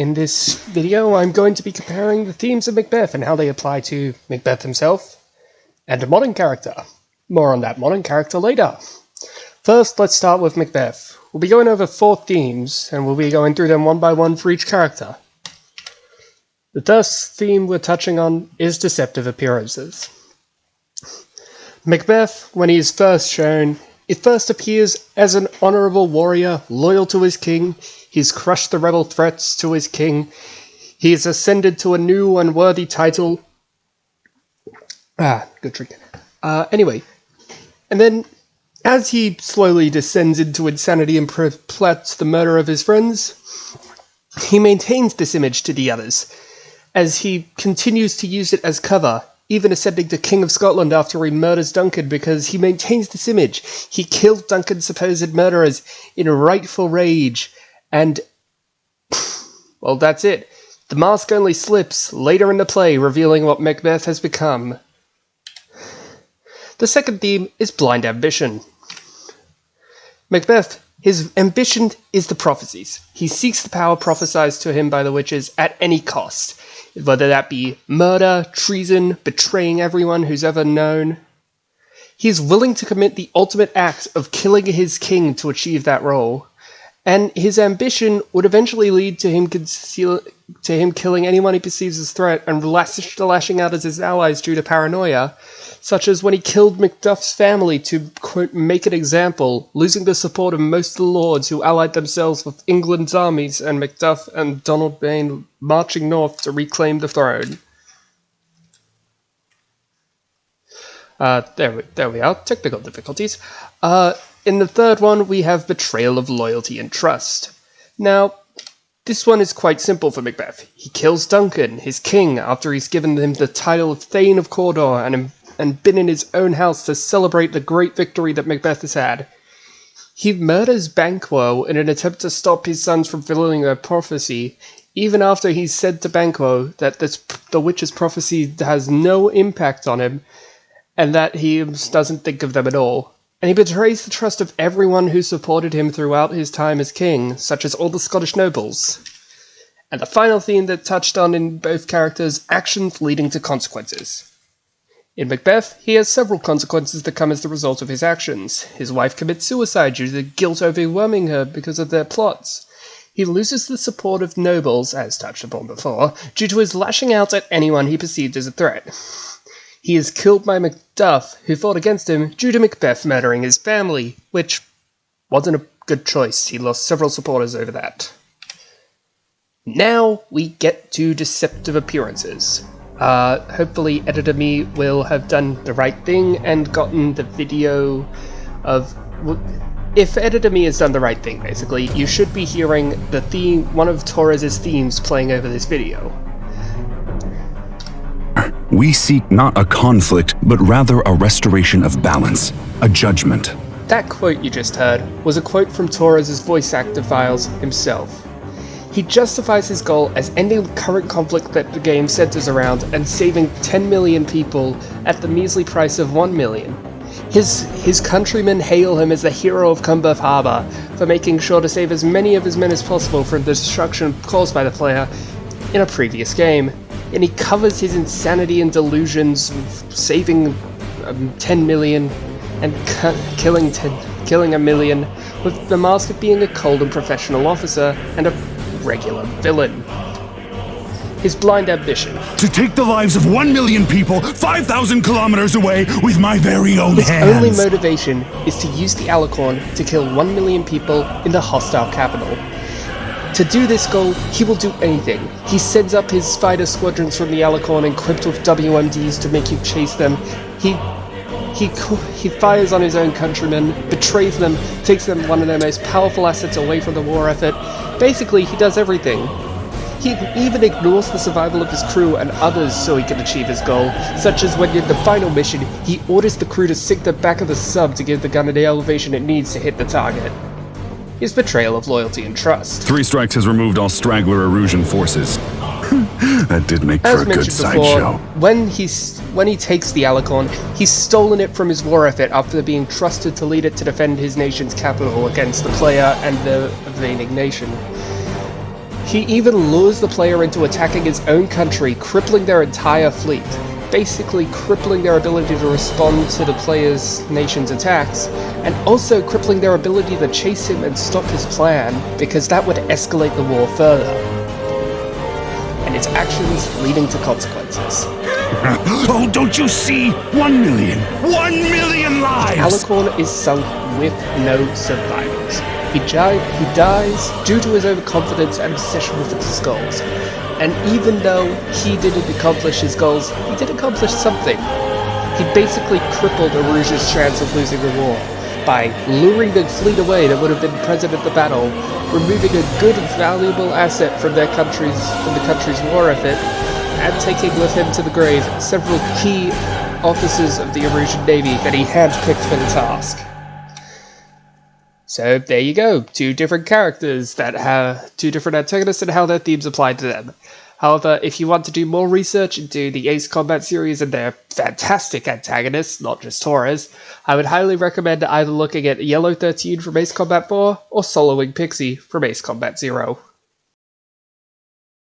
In this video, I'm going to be comparing the themes of Macbeth and how they apply to Macbeth himself and a modern character. More on that modern character later. First, let's start with Macbeth. We'll be going over 4 themes, and we'll be going through them one by one for each character. The first theme we're touching on is deceptive appearances. Macbeth, when he is first shown, it first appears as an honourable warrior, loyal to his king. He's crushed the rebel threats to his king. He has ascended to a new and worthy title. Good trick. Anyway, and then as he slowly descends into insanity and plots the murder of his friends, he maintains this image to the others, as he continues to use it as cover, even ascending to King of Scotland after he murders Duncan, because he maintains this image. He killed Duncan's supposed murderers in rightful rage, and, well, that's it. The mask only slips later in the play, revealing what Macbeth has become. The second theme is blind ambition. Macbeth, his ambition is the prophecies. He seeks the power prophesied to him by the witches at any cost, whether that be murder, treason, betraying everyone who's ever known. He is willing to commit the ultimate act of killing his king to achieve that role, and his ambition would eventually lead to him killing anyone he perceives as threat and lashing out at his allies due to paranoia, such as when he killed Macduff's family to, quote, make an example, losing the support of most of the lords who allied themselves with England's armies and Macduff and Donald Bain marching north to reclaim the throne. There we are, technical difficulties. In the third one, we have betrayal of loyalty and trust. Now, this one is quite simple for Macbeth. He kills Duncan, his king, after he's given him the title of Thane of Cawdor and been in his own house to celebrate the great victory that Macbeth has had. He murders Banquo in an attempt to stop his sons from fulfilling their prophecy, even after he's said to Banquo that the witch's prophecy has no impact on him, and that he doesn't think of them at all. And he betrays the trust of everyone who supported him throughout his time as king, such as all the Scottish nobles. And the final theme that touched on in both characters, actions leading to consequences. In Macbeth, he has several consequences that come as the result of his actions. His wife commits suicide due to the guilt overwhelming her because of their plots. He loses the support of nobles, as touched upon before, due to his lashing out at anyone he perceived as a threat. He is killed by Macduff, who fought against him due to Macbeth murdering his family, which wasn't a good choice. He lost several supporters over that. Now we get to deceptive appearances. Hopefully Editor Me will have done the right thing and gotten the video of... If Editor Me has done the right thing, basically, you should be hearing the theme, one of Torres' themes playing over this video. We seek not a conflict, but rather a restoration of balance, a judgment. That quote you just heard was a quote from Torres' voice actor files himself. He justifies his goal as ending the current conflict that the game centers around and saving 10 million people at the measly price of 1 million. His countrymen hail him as the hero of Cumberth Harbour for making sure to save as many of his men as possible from the destruction caused by the player in a previous game. And he covers his insanity and delusions of saving 10 million and killing a million with the mask of being a cold and professional officer and a regular villain. His blind ambition. To take the lives of 1 million people 5,000 kilometers away with my very own hands. His only motivation is to use the Alicorn to kill 1 million people in the hostile capital. To do this goal, he will do anything. He sends up his fighter squadrons from the Alicorn equipped with WMDs to make you chase them. He fires on his own countrymen, betrays them, takes them one of their most powerful assets away from the war effort. Basically, he does everything. He even ignores the survival of his crew and others so he can achieve his goal, such as when in the final mission, he orders the crew to sink the back of the sub to give the gun the elevation it needs to hit the target. His betrayal of loyalty and trust. 3 Strikes has removed all straggler Erusian forces. That did make for a good sideshow. When he takes the Alicorn, he's stolen it from his war effort after being trusted to lead it to defend his nation's capital against the player and the invading nation. He even lures the player into attacking his own country, crippling their entire fleet, basically crippling their ability to respond to the player's nation's attacks, and also crippling their ability to chase him and stop his plan, because that would escalate the war further. And its actions leading to consequences. Oh, don't you see? 1 million! 1 million lives! Alicorn is sunk with no survivors. He dies due to his overconfidence and obsession with the skulls. And even though he didn't accomplish his goals, he did accomplish something. He basically crippled Aruge's chance of losing the war by luring the fleet away that would have been present at the battle, removing a good and valuable asset from the country's war effort, and taking with him to the grave several key officers of the Arugean Navy that he handpicked for the task. So there you go, 2 different characters that have 2 different antagonists and how their themes apply to them. However, if you want to do more research into the Ace Combat series and their fantastic antagonists, not just Torres, I would highly recommend either looking at Yellow 13 from Ace Combat 4 or Soloing Pixie from Ace Combat 0.